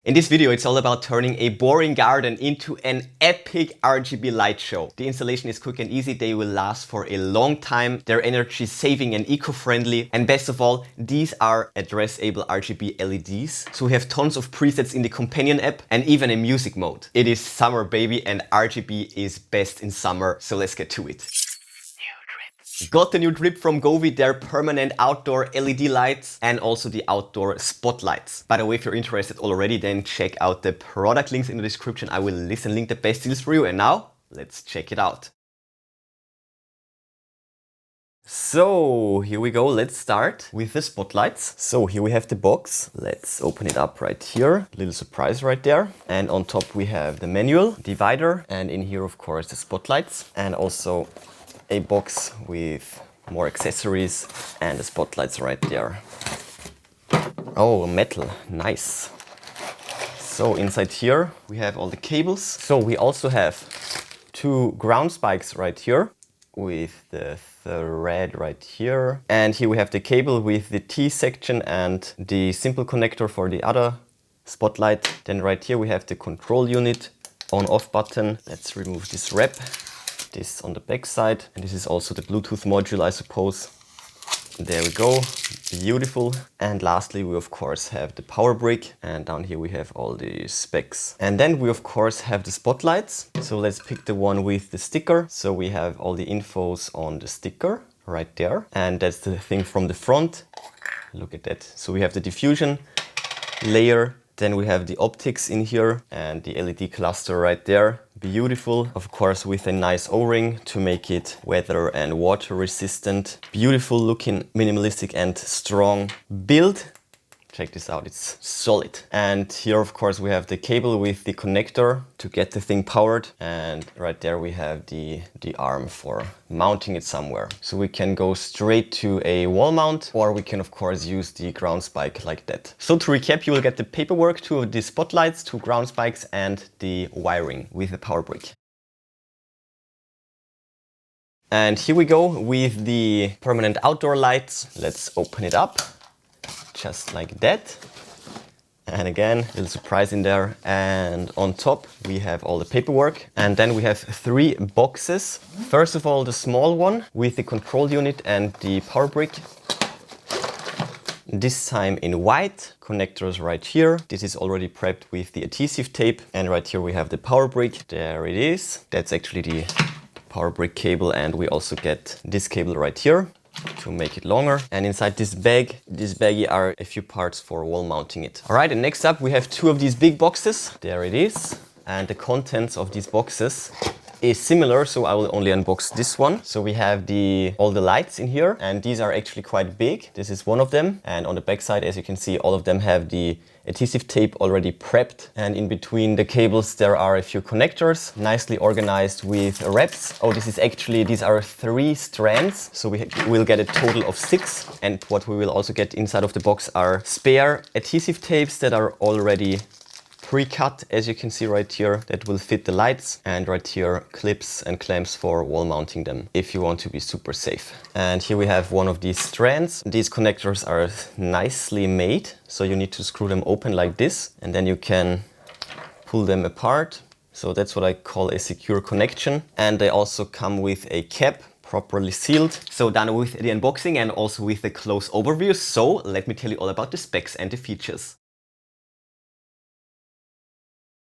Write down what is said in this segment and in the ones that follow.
In this video, it's all about turning a boring garden into an epic RGB light show. The installation is quick and easy. They will last for a long time. They're energy saving and eco-friendly. And best of all, these are address-able RGB LEDs. So we have tons of presets in the companion app and even a music mode. It is summer, baby, and RGB is best in summer. So let's get to it. Got the new drip from Govee, their permanent outdoor LED lights and also the outdoor spotlights. By the way, if you're interested already, then check out the product links in the description. I will list and link the best deals for you. And now let's check it out. So here we go. Let's start with the spotlights. So here we have the box. Let's open it up right here. Little surprise right there. And on top we have the manual, divider, and in here of course the spotlights and also a box with more accessories and the spotlights right there. Oh, metal, nice. So inside here we have all the cables. So we also have two ground spikes right here with the thread right here. And here we have the cable with the T section and the simple connector for the other spotlight. Then right here we have the control unit, on-off button. Let's remove this wrap. This on the back side, and this is also the Bluetooth module, I suppose. There we go, beautiful. And lastly we of course have the power brick, and down here we have all the specs. And then we of course have the spotlights. So let's pick the one with the sticker. So we have all the infos on the sticker right there, and that's the thing from the front. Look at that. So we have the diffusion layer. Then we have the optics in here and the LED cluster right there. Beautiful, of course, with a nice O-ring to make it weather and water resistant. Beautiful looking, minimalistic and strong build. Check this out, it's solid. And here, of course, we have the cable with the connector to get the thing powered. And right there we have the arm for mounting it somewhere. So we can go straight to a wall mount, or we can, of course, use the ground spike like that. So to recap, you will get the paperwork, two of the spotlights, two ground spikes, and the wiring with the power brick. And here we go with the permanent outdoor lights. Let's open it up. Just like that. And again, a little surprise in there. And on top we have all the paperwork. And then we have three boxes. First of all, the small one with the control unit and the power brick. This time in white, connectors right here. This is already prepped with the adhesive tape. And right here we have the power brick. There it is. That's actually the power brick cable, and we also get this cable right here to make it longer. And inside this baggie are a few parts for wall mounting it. All right, and next up we have two of these big boxes. There it is. And the contents of these boxes is similar, so I will only unbox this one. So we have all the lights in here, and these are actually quite big. This is one of them, and on the back side, as you can see, all of them have the adhesive tape already prepped, and in between the cables there are a few connectors nicely organized with wraps. Oh, these are 3 strands, so we will get a total of 6. And what we will also get inside of the box are spare adhesive tapes that are already pre-cut, as you can see right here, that will fit the lights, and right here clips and clamps for wall mounting them if you want to be super safe. And here we have one of these strands. These connectors are nicely made, so you need to screw them open like this, and then you can pull them apart. So that's what I call a secure connection. And they also come with a cap, properly sealed. So done with the unboxing and also with the close overview. So let me tell you all about the specs and the features.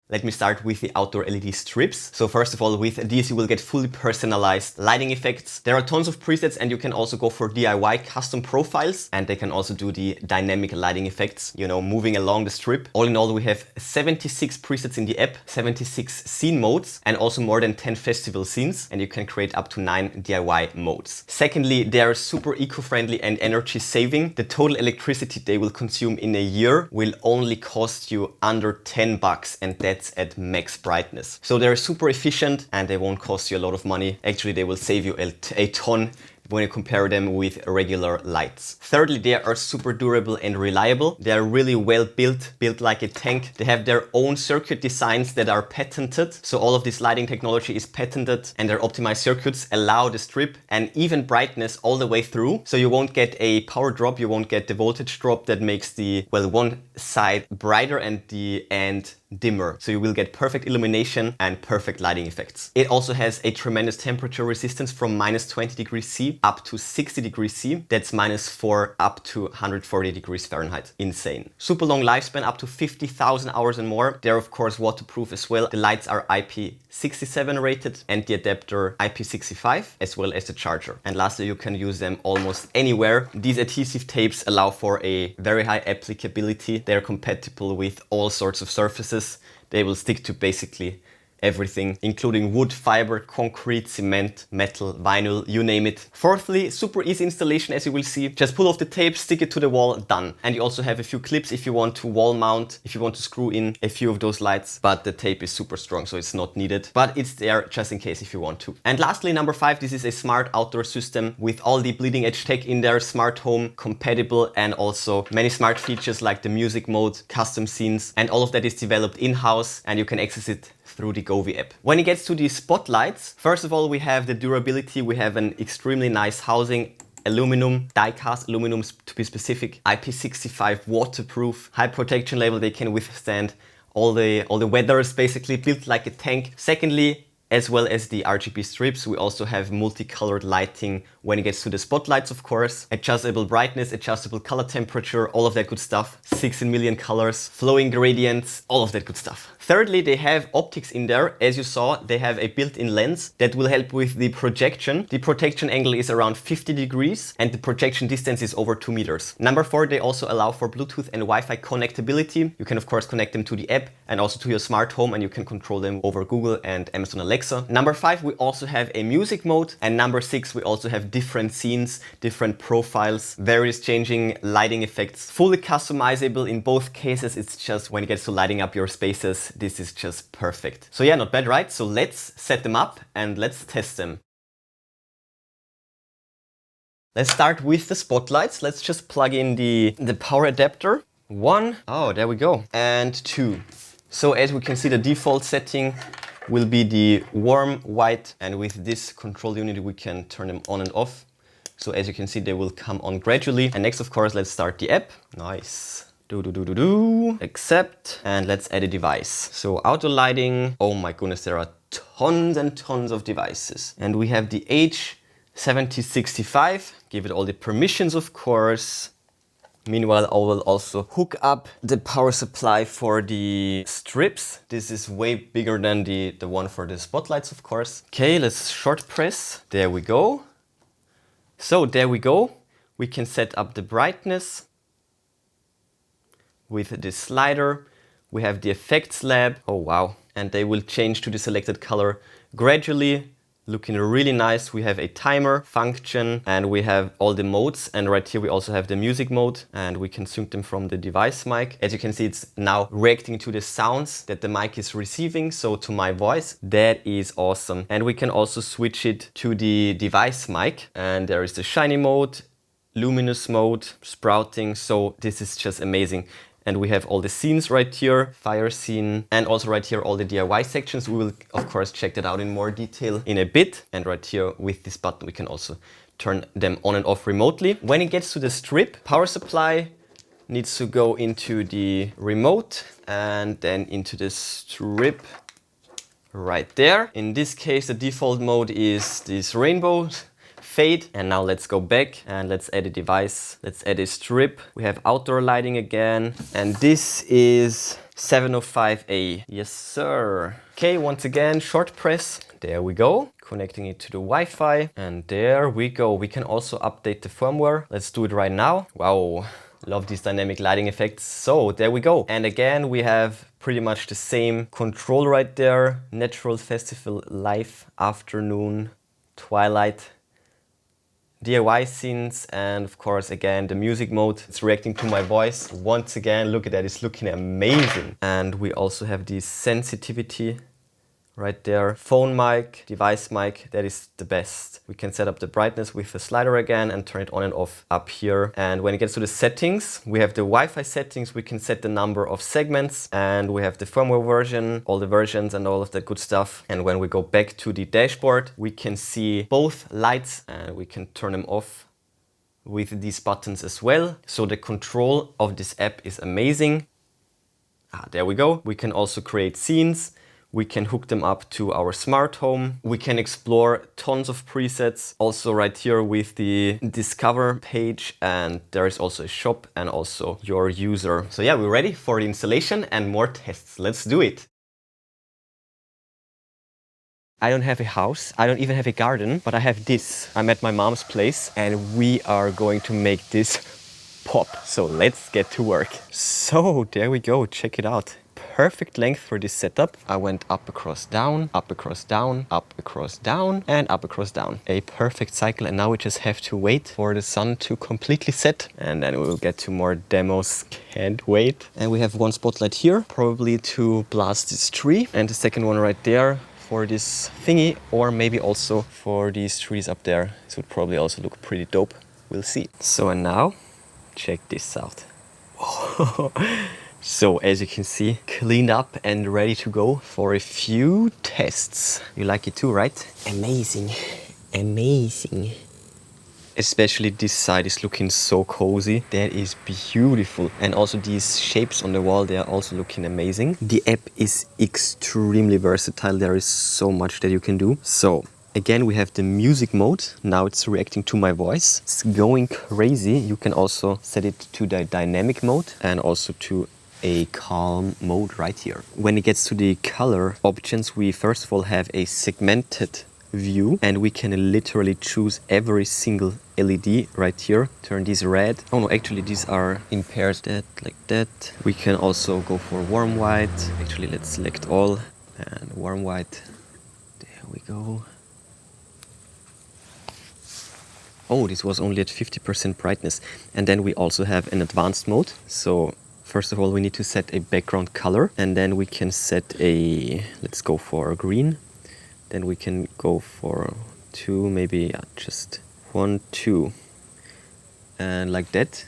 Let me start with the outdoor LED strips. So first of all, with these you will get fully personalized lighting effects. There are tons of presets, and you can also go for DIY custom profiles, and they can also do the dynamic lighting effects, you know, moving along the strip. All in all, we have 76 presets in the app, 76 scene modes, and also more than 10 festival scenes, and you can create up to 9 DIY modes. Secondly, they are super eco-friendly and energy saving. The total electricity they will consume in a year will only cost you under $10, and that's at max brightness. So they're super efficient and they won't cost you a lot of money. Actually, they will save you a ton when you compare them with regular lights. Thirdly, they are super durable and reliable. They are really well built like a tank. They have their own circuit designs that are patented. So all of this lighting technology is patented, and their optimized circuits allow the strip and even brightness all the way through. So you won't get a power drop, you won't get the voltage drop that makes the, well, one side brighter and the end dimmer. So you will get perfect illumination and perfect lighting effects. It also has a tremendous temperature resistance from -20°C up to 60°C. That's -4 up to 140 degrees Fahrenheit. Insane. Super long lifespan, up to 50,000 hours and more. They're of course waterproof as well. The lights are IP67 rated and the adapter IP65, as well as the charger. And lastly, you can use them almost anywhere. These adhesive tapes allow for a very high applicability. They're compatible with all sorts of surfaces. They will stick to basically everything, including wood, fiber, concrete, cement, metal, vinyl, you name it. Fourthly, super easy installation, as you will see. Just pull off the tape, stick it to the wall, done. And you also have a few clips if you want to wall mount, if you want to screw in a few of those lights, but the tape is super strong, so it's not needed. But it's there just in case if you want to. And lastly, number 5, this is a smart outdoor system with all the bleeding edge tech in there, smart home compatible, and also many smart features like the music mode, custom scenes, and all of that is developed in-house, and you can access it through the Govee app. When it gets to the spotlights, first of all, we have the durability. We have an extremely nice housing, aluminum, die-cast aluminum to be specific, IP65 waterproof, high protection level. They can withstand all the weathers, basically built like a tank. Secondly, as well as the RGB strips, we also have multicolored lighting when it gets to the spotlights, of course. Adjustable brightness, adjustable color temperature, all of that good stuff. 16 million colors, flowing gradients, all of that good stuff. Thirdly, they have optics in there. As you saw, they have a built-in lens that will help with the projection. The projection angle is around 50 degrees and the projection distance is over 2 meters. Number 4, they also allow for Bluetooth and Wi-Fi connectability. You can of course connect them to the app and also to your smart home, and you can control them over Google and Amazon Alexa. Number 5, we also have a music mode. And number 6, we also have different scenes, different profiles, various changing lighting effects. Fully customizable in both cases. It's just when it gets to lighting up your spaces, this is just perfect. So yeah, not bad, right? So let's set them up and let's test them. Let's start with the spotlights. Let's just plug in the power adapter. 1, oh, there we go, and 2. So as we can see, the default setting will be the warm white, and with this control unit we can turn them on and off. So as you can see, they will come on gradually. And next, of course, let's start the app. Nice. Accept, and let's add a device. So auto lighting, oh my goodness, there are tons and tons of devices. And we have the H7065, give it all the permissions, of course. Meanwhile, I will also hook up the power supply for the strips. This is way bigger than the one for the spotlights, of course. Okay, let's short press. There we go. So there we go. We can set up the brightness with this slider. We have the effects lab. Oh wow. And they will change to the selected color gradually. Looking really nice. We have a timer function and we have all the modes. And right here we also have the music mode, and we can sync them from the device mic. As you can see, it's now reacting to the sounds that the mic is receiving, so to my voice. That is awesome. And we can also switch it to the device mic. And there is the shiny mode, luminous mode, sprouting. So this is just amazing. And we have all the scenes right here, fire scene, and also right here all the DIY sections. We will of course check that out in more detail in a bit. And right here with this button we can also turn them on and off remotely. When it gets to the strip, power supply needs to go into the remote and then into the strip right there. In this case, the default mode is this rainbow fade. And now let's go back and let's add a device. Let's add a strip. We have outdoor lighting again. And this is 705A. Yes, sir. Okay, once again, short press. There we go. Connecting it to the Wi-Fi. And there we go. We can also update the firmware. Let's do it right now. Wow. Love these dynamic lighting effects. So there we go. And again, we have pretty much the same control right there. Natural festival, live, afternoon, twilight, DIY scenes, and of course again the music mode. It's reacting to my voice. Once again, look at that, it's looking amazing. And we also have the sensitivity right there. Phone mic, device mic, that is the best. We can set up the brightness with the slider again and turn it on and off up here. And when it gets to the settings, we have the Wi-Fi settings. We can set the number of segments, and we have the firmware version, all the versions and all of that good stuff. And when we go back to the dashboard, we can see both lights and we can turn them off with these buttons as well. So the control of this app is amazing. There we go. We can also create scenes. We can hook them up to our smart home. We can explore tons of presets. Also right here with the Discover page, and there is also a shop and also your user. So yeah, we're ready for the installation and more tests. Let's do it. I don't have a house, I don't even have a garden, but I have this. I'm at my mom's place and we are going to make this pop. So let's get to work. So there we go, check it out. Perfect length for this setup. I went up, across, down, up, across, down, up, across, down, and up, across, down. A perfect cycle, and now we just have to wait for the sun to completely set, and then we will get to more demos. Can't wait. And we have one spotlight here, probably to blast this tree, and the second one right there for this thingy, or maybe also for these trees up there. This would probably also look pretty dope. We'll see. So and now, check this out. So as you can see, cleaned up and ready to go for a few tests. You like it too, right? Amazing, amazing. Especially this side is looking so cozy. That is beautiful. And also these shapes on the wall, they are also looking amazing. The app is extremely versatile. There is so much that you can do. So again, we have the music mode. Now it's reacting to my voice. It's going crazy. You can also set it to the dynamic mode and also to a calm mode right here. When it gets to the color options, we first of all have a segmented view, and we can literally choose every single LED right here. Turn these red. Oh no, actually these are in pairs, that like that. We can also go for warm white. Actually, let's select all and warm white. There we go. Oh, this was only at 50% brightness. And then we also have an advanced mode. So first of all, we need to set a background color, and then we can set a, let's go for a green. Then we can go for 2, maybe just 1, 2. And like that,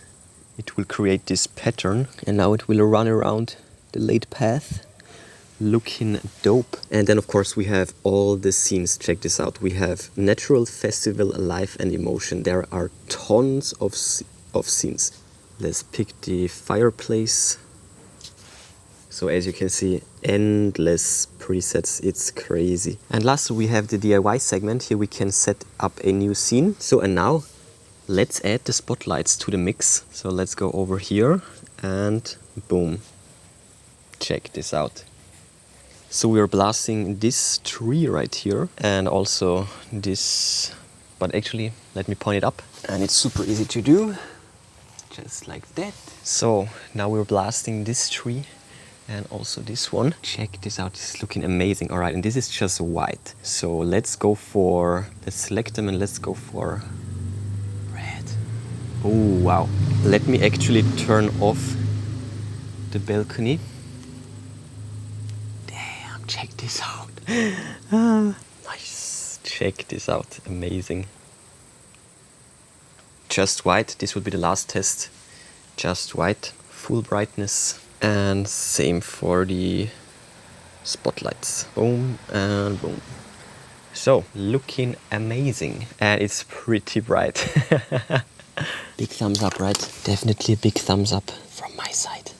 it will create this pattern. And now it will run around the laid path, looking dope. And then of course we have all the scenes. Check this out. We have natural, festival, life and emotion. There are tons of scenes. Let's pick the fireplace. So as you can see, endless presets, it's crazy. And lastly, we have the DIY segment. Here we can set up a new scene. So and now, let's add the spotlights to the mix. So let's go over here and boom. Check this out. So we are blasting this tree right here and also this, but actually, let me point it up. And it's super easy to do, just like that. So now we're blasting this tree and also this one. Check this out, this is looking amazing. All right, and this is just white. So let's go for, let's select them and let's go for red. Oh, wow. Let me actually turn off the balcony. Damn, check this out. Nice, check this out, amazing. Just white, this will be the last test. Just white, full brightness. And same for the spotlights. Boom and boom. So, looking amazing. And it's pretty bright. Big thumbs up, right? Definitely a big thumbs up from my side.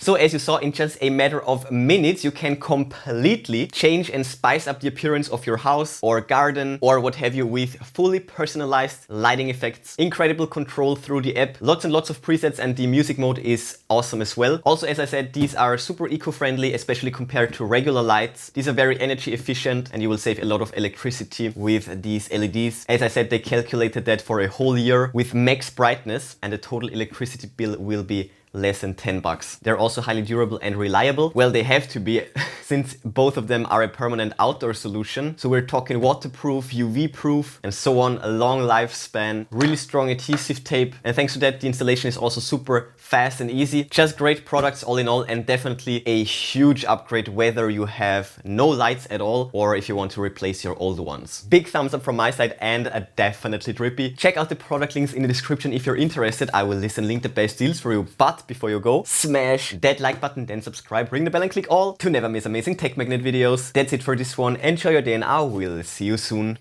So as you saw, in just a matter of minutes, you can completely change and spice up the appearance of your house or garden or what have you with fully personalized lighting effects, incredible control through the app, lots and lots of presets, and the music mode is awesome as well. Also, as I said, these are super eco-friendly, especially compared to regular lights. These are very energy efficient and you will save a lot of electricity with these LEDs. As I said, they calculated that for a whole year with max brightness and the total electricity bill will be less than 10 bucks. They're also highly durable and reliable. Well, they have to be since both of them are a permanent outdoor solution. So we're talking waterproof, UV proof, and so on, a long lifespan, really strong adhesive tape. And thanks to that, the installation is also super fast and easy. Just great products all in all, and definitely a huge upgrade whether you have no lights at all or if you want to replace your older ones. Big thumbs up from my side and a definitely drippy. Check out the product links in the description if you're interested. I will list and link the best deals for you. But before you go, smash that like button, then subscribe, ring the bell and click all to never miss amazing tech magnet videos. That's it for this one. Enjoy your day and I will see you soon.